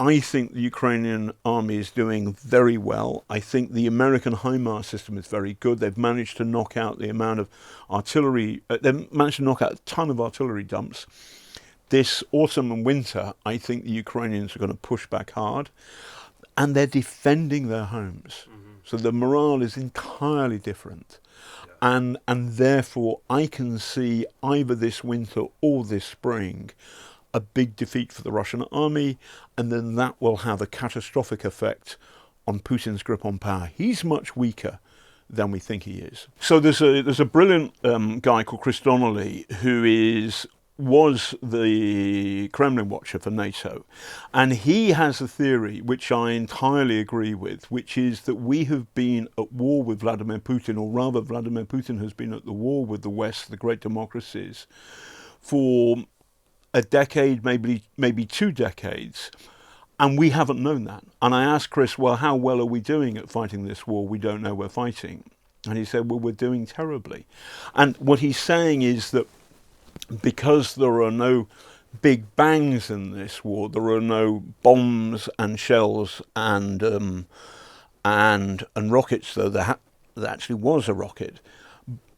I think the Ukrainian army is doing very well. I think the American HIMARS system is very good. They've managed to knock out the amount of artillery. They've managed to knock out a ton of artillery dumps. This autumn and winter, I think the Ukrainians are going to push back hard, and they're defending their homes. So the morale is entirely different. And therefore, I can see either this winter or this spring a big defeat for the Russian army, and then that will have a catastrophic effect on Putin's grip on power. He's much weaker than we think he is. So there's a brilliant guy called Chris Donnelly who was the Kremlin watcher for NATO, and he has a theory which I entirely agree with, which is that we have been at war with Vladimir Putin, or rather Vladimir Putin has been at the war with the West, the great democracies, for a decade, maybe 2 decades, and we haven't known that. And I asked Chris, well, how well are we doing at fighting this war we don't know we're fighting? And he said, well, we're doing terribly. And what he's saying is that because there are no big bangs in this war, there are no bombs and shells and rockets, though there actually was a rocket,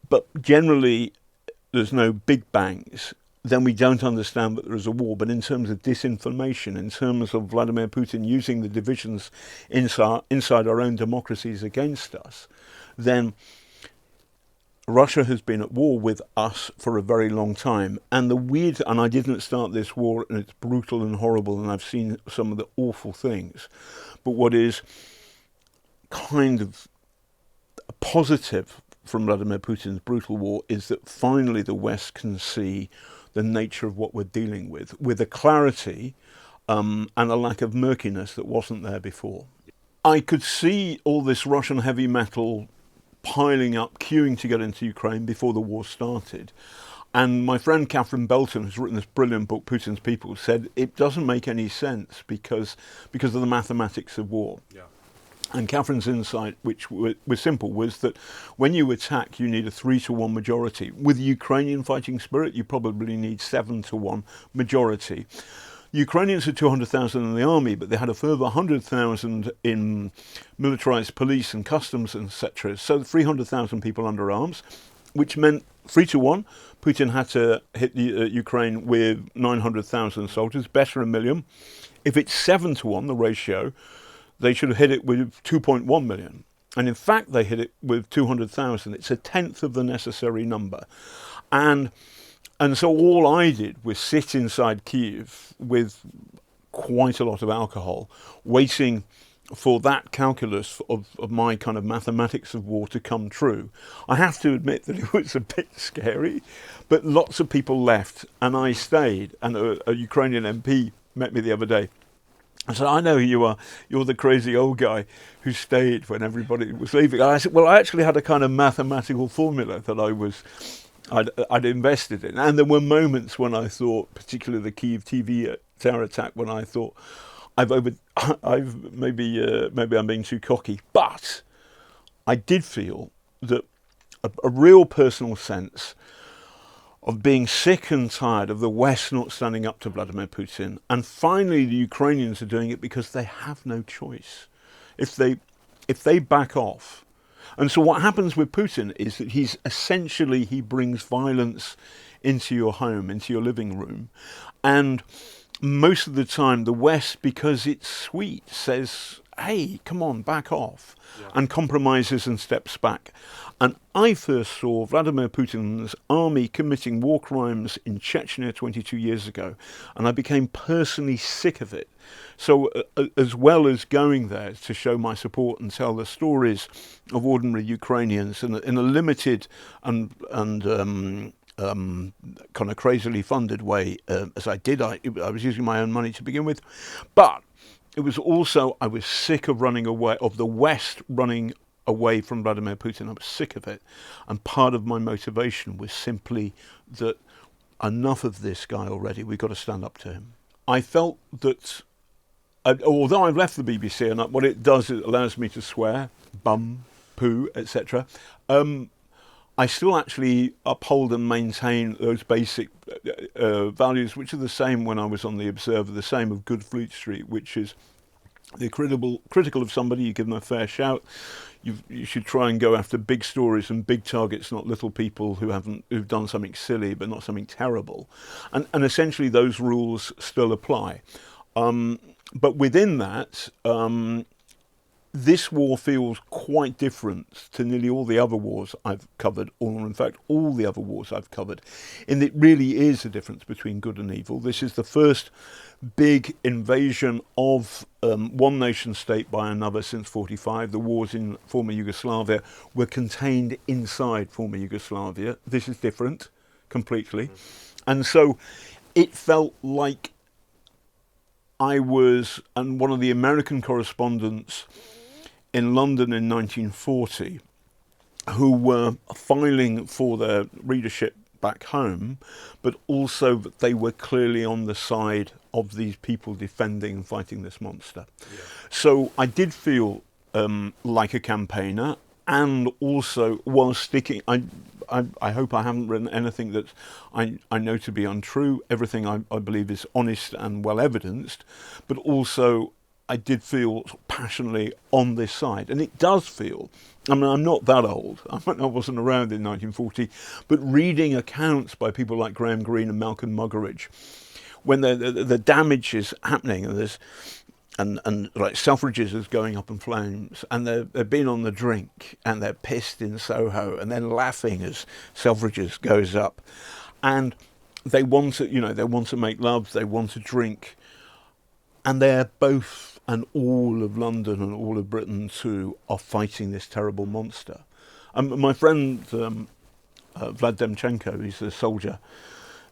but generally there's no big bangs, then we don't understand that there is a war. But in terms of disinformation, in terms of Vladimir Putin using the divisions inside our own democracies against us, then Russia has been at war with us for a very long time. And and I didn't start this war, and it's brutal and horrible, and I've seen some of the awful things. But what is kind of positive from Vladimir Putin's brutal war is that finally the West can see the nature of what we're dealing with a clarity and a lack of murkiness that wasn't there before. I could see all this Russian heavy metal piling up, queuing to get into Ukraine before the war started. And my friend Catherine Belton, who's written this brilliant book, Putin's People, said it doesn't make any sense because of the mathematics of war. Yeah. And Catherine's insight, which was simple, was that when you attack, you need a 3-to-1 majority. With the Ukrainian fighting spirit, you probably need 7-to-1 majority. Ukrainians had 200,000 in the army, but they had a further 100,000 in militarized police and customs, etc. So 300,000 people under arms, which meant 3-to-1. Putin had to hit Ukraine with 900,000 soldiers, better 1 million. If it's 7-to-1, the ratio, they should have hit it with 2.1 million. And in fact, they hit it with 200,000. It's a tenth of the necessary number. And so all I did was sit inside Kyiv with quite a lot of alcohol, waiting for that calculus of my kind of mathematics of war to come true. I have to admit that it was a bit scary, but lots of people left and I stayed. And a Ukrainian MP met me the other day. I said, I know who you are. You're the crazy old guy who stayed when everybody was leaving. And I said, well, I actually had a kind of mathematical formula that I'd invested in. And there were moments when I thought, particularly the Kyiv TV terror attack, when I thought, maybe I'm being too cocky. But I did feel that a real personal sense of being sick and tired of the West not standing up to Vladimir Putin. And finally, the Ukrainians are doing it because they have no choice. If they back off. And so what happens with Putin is that he brings violence into your home, into your living room. And most of the time, the West, because it's sweet, says, hey, come on, back off, and compromises and steps back. And I first saw Vladimir Putin's army committing war crimes in Chechnya 22 years ago, and I became personally sick of it. So as well as going there to show my support and tell the stories of ordinary Ukrainians in a limited and kind of crazily funded way, as I did, I was using my own money to begin with, but it was also, I was sick of running away, of the West running away from Vladimir Putin. I was sick of it. And part of my motivation was simply that enough of this guy already, we've got to stand up to him. I felt that, although I've left the BBC, and what it does, it allows me to swear, bum, poo, etc. I still actually uphold and maintain those basic values, which are the same when I was on the Observer, the same of Good Fleet Street, which is they're critical of somebody, you give them a fair shout. You should try and go after big stories and big targets, not little people who've done something silly but not something terrible. And essentially those rules still apply. But within that, this war feels quite different to nearly all the other wars I've covered, or in fact all the other wars I've covered, in that it really is a difference between good and evil. This is the first big invasion of one nation state by another since 1945. The wars in former Yugoslavia were contained inside former Yugoslavia. This is different completely. And so it felt like I was, and one of the American correspondents in London in 1940, who were filing for their readership back home, but also that they were clearly on the side of these people defending and fighting this monster. Yeah. So I did feel like a campaigner, and also while sticking, I hope I haven't written anything that I know to be untrue. Everything I believe is honest and well evidenced, but also I did feel passionately on this side. And it does feel, I mean, I'm not that old. I wasn't around in 1940, but reading accounts by people like Graham Greene and Malcolm Muggeridge, when the damage is happening and there's and like Selfridges is going up in flames, and they've been on the drink and they're pissed in Soho and then laughing as Selfridges goes up, and they want to make love, they want to drink, and they're both, and all of London and all of Britain too, are fighting this terrible monster. My friend Vlad Demchenko, he's a soldier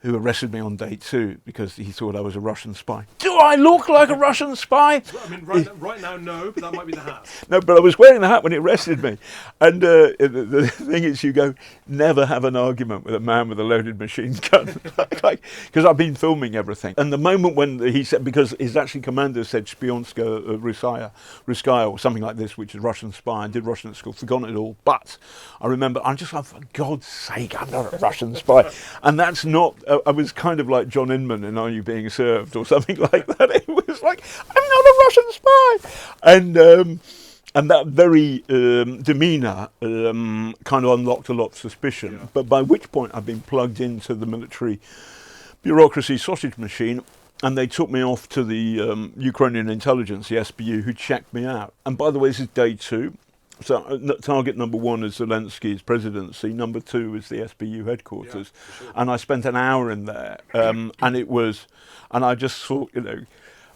who arrested me on day 2 because he thought I was a Russian spy. Do I look like a Russian spy? I mean, right now, no, but that might be the hat. No, but I was wearing the hat when he arrested me. And the thing is, you never have an argument with a man with a loaded machine gun. Because I've been filming everything. And the moment when he said, because his actually commander said Shpionska Ruskaya or something like this, which is Russian spy. I did Russian at school, forgotten it all. But I remember, I'm just like, for God's sake, I'm not a Russian spy. And that's not, I was kind of like John Inman in Are You Being Served or something like that. It was like, I'm not a Russian spy. And that very demeanour kind of unlocked a lot of suspicion. Yeah. But by which point I've been plugged into the military bureaucracy sausage machine, and they took me off to the Ukrainian intelligence, the SBU, who checked me out. And by the way, this is day 2. So target number 1 is Zelensky's presidency, number 2 is the SBU headquarters. Yeah, sure. And I spent an hour in there, and I just thought, and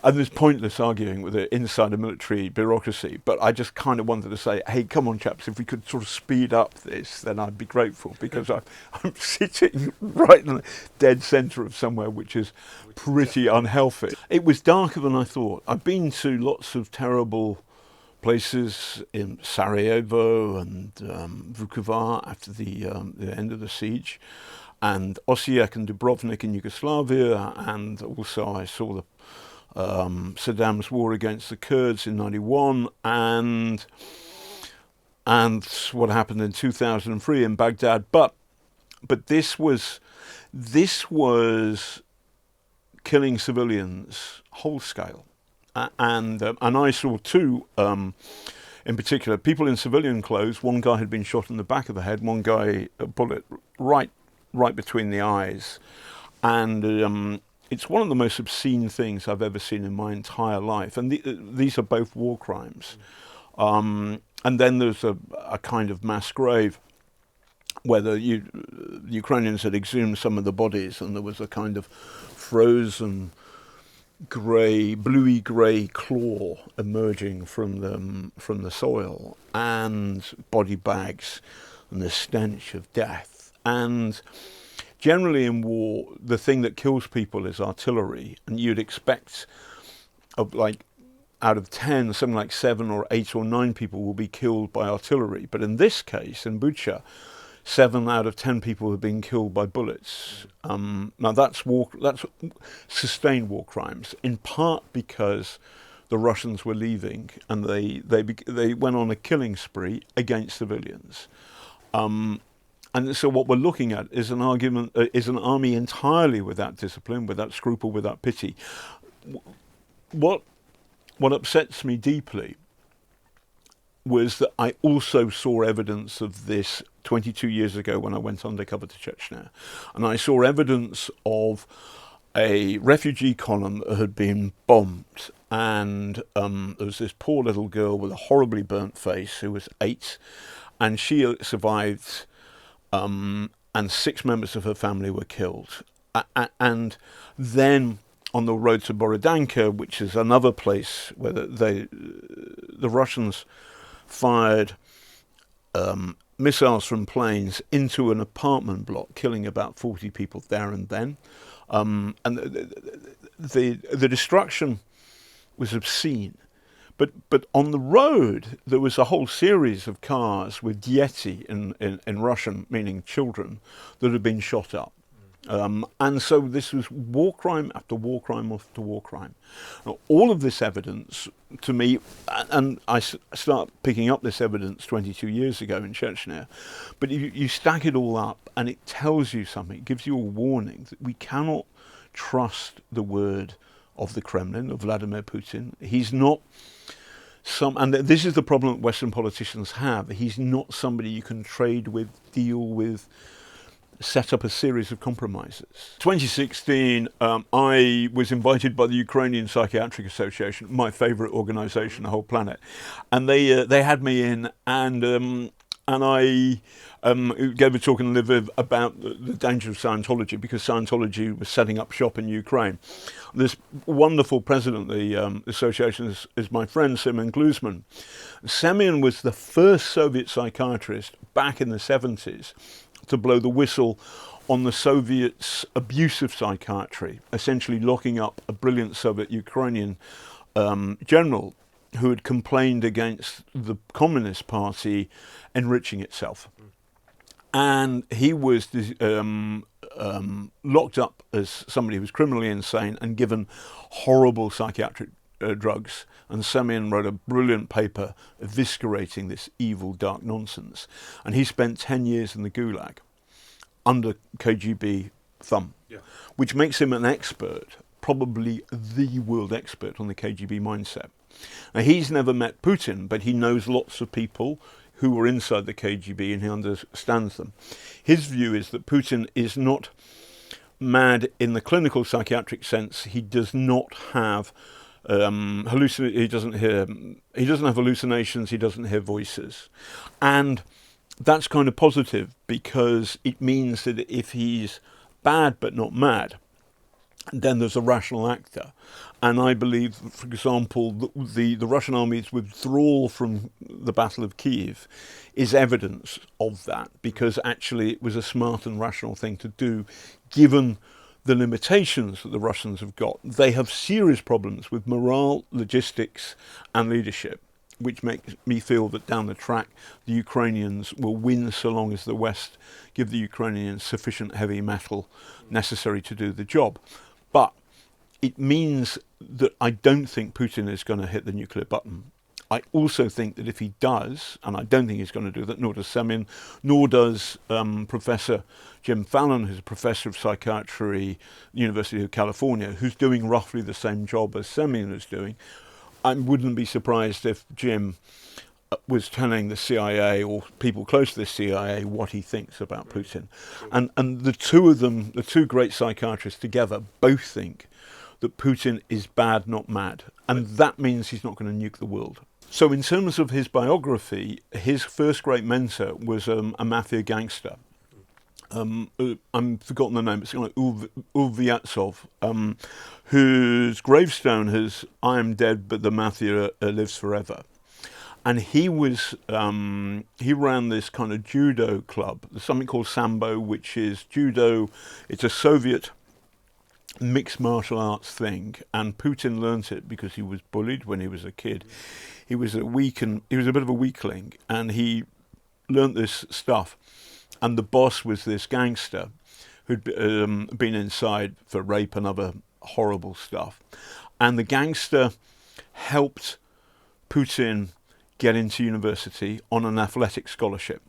there's pointless arguing with it inside a military bureaucracy, but I just kind of wanted to say, hey, come on, chaps, if we could sort of speed up this, then I'd be grateful, because I'm sitting right in the dead centre of somewhere which is pretty unhealthy. It was darker than I thought. I've been to lots of terrible places in Sarajevo and Vukovar after the end of the siege, and Osijek and Dubrovnik in Yugoslavia, and also I saw the Saddam's war against the Kurds in '91, and what happened in 2003 in Baghdad. But this was killing civilians whole scale. And I saw 2, in particular, people in civilian clothes. One guy had been shot in the back of the head, one guy a bullet right between the eyes. And it's one of the most obscene things I've ever seen in my entire life. And these are both war crimes. And then there's a kind of mass grave where the Ukrainians had exhumed some of the bodies, and there was a kind of frozen bluey grey claw emerging from the soil, and body bags, and the stench of death. And generally in war, the thing that kills people is artillery, and you'd expect out of 10, something like 7 or 8 or 9 people will be killed by artillery. But in this case, in Bucha, 7 out of 10 people have been killed by bullets. Now that's sustained war crimes, in part because the Russians were leaving, and they went on a killing spree against civilians. And so what we're looking at is an argument, is an army entirely without discipline, without scruple, without pity. What upsets me deeply was that I also saw evidence of this 22 years ago when I went undercover to Chechnya. And I saw evidence of a refugee column that had been bombed. And there was this poor little girl with a horribly burnt face who was 8. And she survived, and 6 members of her family were killed. And then on the road to Borodanka, which is another place where the Russians fired missiles from planes into an apartment block, killing about 40 people there and then. And the destruction was obscene. But on the road, there was a whole series of cars with Yeti in Russian, meaning children, that had been shot up. And so this was war crime after war crime after war crime. Now, all of this evidence, to me, and I start picking up this evidence 22 years ago in Chechnya, but you stack it all up and it tells you something, it gives you a warning that we cannot trust the word of the Kremlin, of Vladimir Putin. He's not and this is the problem that Western politicians have. He's not somebody you can trade with, deal with, set up a series of compromises. 2016, I was invited by the Ukrainian Psychiatric Association, my favourite organisation on the whole planet, and they had me in, and I gave a talk in Lviv about the danger of Scientology, because Scientology was setting up shop in Ukraine. This wonderful president of the association is my friend Semyon Gluzman. Semyon was the first Soviet psychiatrist back in the 70s to blow the whistle on the Soviets' abuse of psychiatry, essentially locking up a brilliant Soviet Ukrainian general who had complained against the Communist Party enriching itself. And he was locked up as somebody who was criminally insane and given horrible psychiatric drugs. And Semyon wrote a brilliant paper eviscerating this evil, dark nonsense. And he spent 10 years in the Gulag under KGB thumb, which makes him an expert, probably the world expert on the KGB mindset. Now, he's never met Putin, but he knows lots of people who were inside the KGB and he understands them. His view is that Putin is not mad in the clinical psychiatric sense. He does not have he doesn't have hallucinations, he doesn't hear voices. And that's kind of positive, because it means that if he's bad but not mad, then there's a rational actor. And I believe, for example, the Russian army's withdrawal from the Battle of Kyiv is evidence of that, because actually it was a smart and rational thing to do, given the limitations that the Russians have got. They have serious problems with morale, logistics and leadership, which makes me feel that down the track the Ukrainians will win so long as the West give the Ukrainians sufficient heavy metal necessary to do the job. But it means that I don't think Putin is going to hit the nuclear button. I also think that if he does, and I don't think he's going to do that, nor does Semyon, nor does Professor Jim Fallon, who's a professor of psychiatry, University of California, who's doing roughly the same job as Semyon is doing. I wouldn't be surprised if Jim was telling the CIA or people close to the CIA what he thinks about Putin. And the two of them, the two great psychiatrists together, both think that Putin is bad, not mad. And that means he's not going to nuke the world. So in terms of his biography, his first great mentor was a mafia gangster. I'm forgotten the name, it's like Ulvyatsov, whose gravestone has "I am dead, but the mafia lives forever." And he ran this kind of judo club. There's something called Sambo, which is judo. It's a Soviet mixed martial arts thing, and Putin learnt it because he was bullied when he was a kid. He was a bit of a weakling, and he learnt this stuff. And the boss was this gangster who'd been inside for rape and other horrible stuff. And the gangster helped Putin get into university on an athletic scholarship.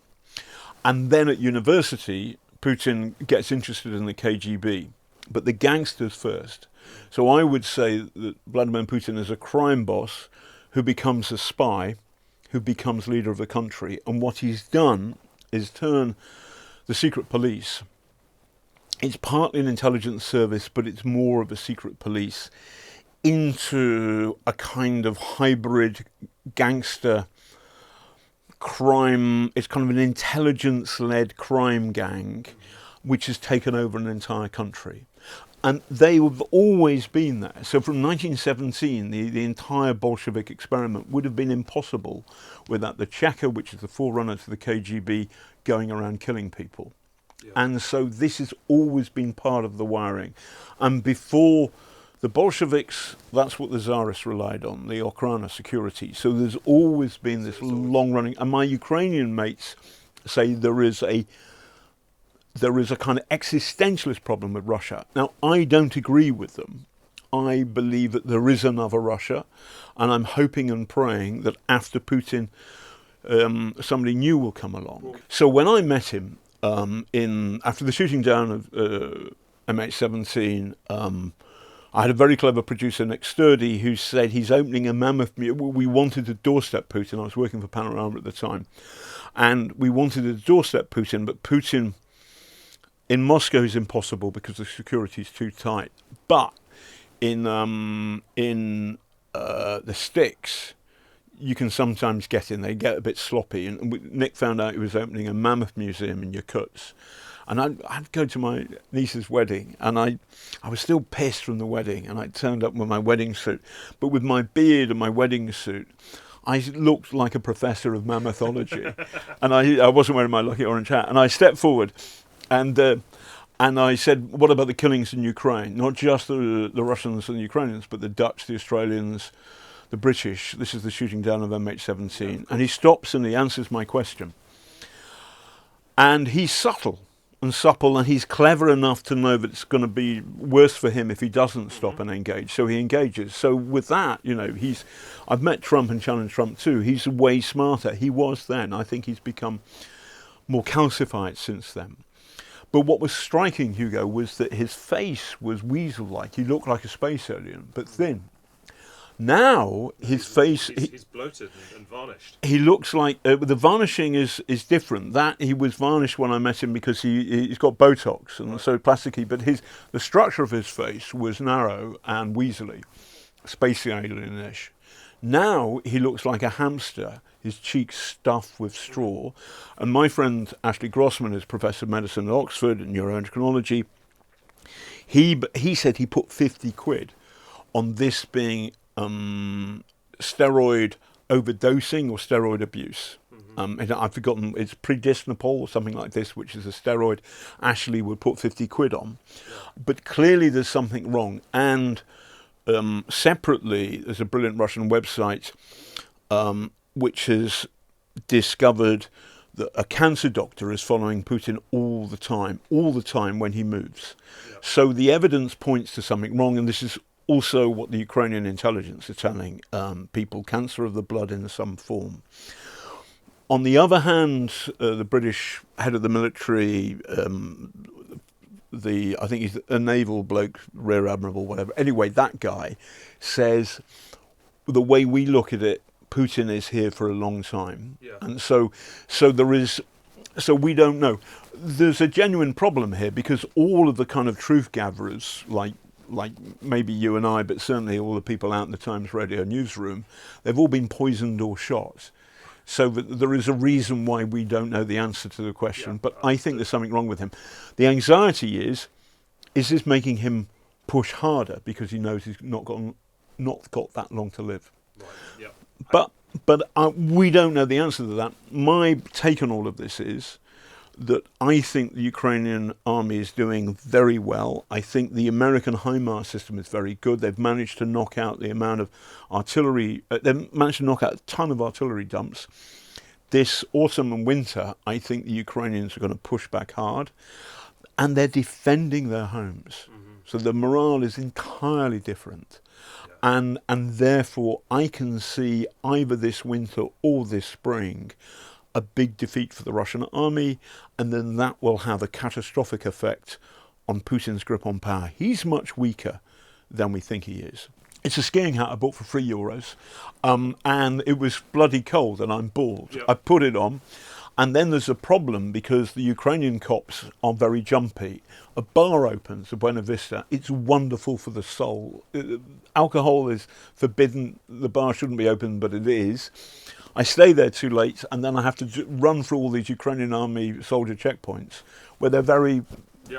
And then at university, Putin gets interested in the KGB, but the gangsters first. So I would say that Vladimir Putin is a crime boss who becomes a spy, who becomes leader of the country. And what he's done is turn the secret police. It's partly an intelligence service, but it's more of a secret police into a kind of hybrid gangster crime. It's kind of an intelligence-led crime gang which has taken over an entire country. And they have always been there. So from 1917, the entire Bolshevik experiment would have been impossible without the Cheka, which is the forerunner to the KGB, going around killing people. Yeah. And so this has always been part of the wiring. And before the Bolsheviks, that's what the Tsarists relied on, the Okhrana security. So there's always been this long-running... And my Ukrainian mates say there is a kind of existentialist problem with Russia. Now, I don't agree with them. I believe that there is another Russia, and I'm hoping and praying that after Putin, somebody new will come along. So when I met him after the shooting down of MH17, I had a very clever producer, Nick Sturdy, who said he's opening a mammoth... We wanted to doorstep Putin. I was working for Panorama at the time. And we wanted to doorstep Putin, but Putin... in Moscow is impossible because the security is too tight. But in the sticks, you can sometimes get in. They get a bit sloppy. And Nick found out he was opening a mammoth museum in Yakutsk. And I'd go to my niece's wedding, and I was still pissed from the wedding, and I turned up with my wedding suit. But with my beard and my wedding suit, I looked like a professor of mammothology. And I wasn't wearing my lucky orange hat. And I stepped forward, and I said, what about the killings in Ukraine? Not just the Russians and the Ukrainians, but the Dutch, the Australians, the British. This is the shooting down of MH17. And he stops and he answers my question. And he's subtle and supple, and he's clever enough to know that it's going to be worse for him if he doesn't stop and engage. So he engages. So with that, I've met Trump and challenged Trump too. He's way smarter. He was then. I think he's become more calcified since then. But what was striking, Hugo, was that his face was weasel-like. He looked like a space alien, but thin. Now, his face... He's bloated and varnished. He looks like... the varnishing is different. That he was varnished when I met him because he's got Botox and so plasticky. But the structure of his face was narrow and weaselly, space alien-ish. Now, he looks like a hamster, his cheeks stuffed with straw. And my friend Ashley Grossman is professor of medicine at Oxford and neuroendocrinology. He said he put 50 quid on this being steroid overdosing or steroid abuse. And I've forgotten, it's prednisonol or something like this, which is a steroid Ashley would put 50 quid on. But clearly there's something wrong. And separately, there's a brilliant Russian website which has discovered that a cancer doctor is following Putin all the time when he moves. Yeah. So the evidence points to something wrong, and this is also what the Ukrainian intelligence are telling people, cancer of the blood in some form. On the other hand, the British head of the military, I think he's a naval bloke, Rear Admiral, whatever. Anyway, that guy says, the way we look at it, Putin is here for a long time. Yeah. And so we don't know. There's a genuine problem here because all of the kind of truth gatherers, like maybe you and I, but certainly all the people out in the Times Radio newsroom, they've all been poisoned or shot. So there is a reason why we don't know the answer to the question, but I think there's something wrong with him. The anxiety is this making him push harder because he knows he's not got that long to live? Right. Yeah. But we don't know the answer to that. My take on all of this is that I think the Ukrainian army is doing very well. I think the American HIMARS system is very good. They've managed to knock out the amount of artillery. They've managed to knock out a ton of artillery dumps. This autumn and winter, I think the Ukrainians are going to push back hard. And they're defending their homes. Mm-hmm. So the morale is entirely different. And therefore, I can see either this winter or this spring a big defeat for the Russian army, and then that will have a catastrophic effect on Putin's grip on power. He's much weaker than we think he is. It's a skiing hat I bought for €3, and it was bloody cold, and I'm bald. Yep. I put it on, and then there's a problem because the Ukrainian cops are very jumpy. A bar opens at Buena Vista. It's wonderful for the soul. Alcohol is forbidden. The bar shouldn't be open, but it is. I stay there too late, and then I have to run through all these Ukrainian army soldier checkpoints where they're very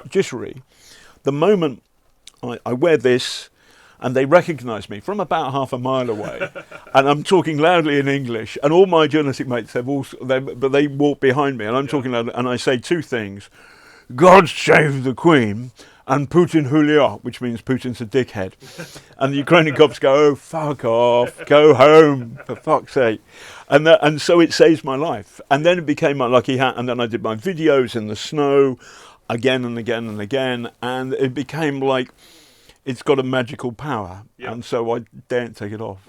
jittery. The moment I wear this, and they recognise me from about half a mile away, and I'm talking loudly in English, and all my journalistic mates but they walk behind me, and I'm talking loudly, and I say two things: God save the Queen, and Putin hulia, which means Putin's a dickhead. And the Ukrainian cops go, oh, fuck off, go home, for fuck's sake. And so it saves my life. And then it became my lucky hat, and then I did my videos in the snow again and again and again, and it became like it's got a magical power. And so I daren't take it off.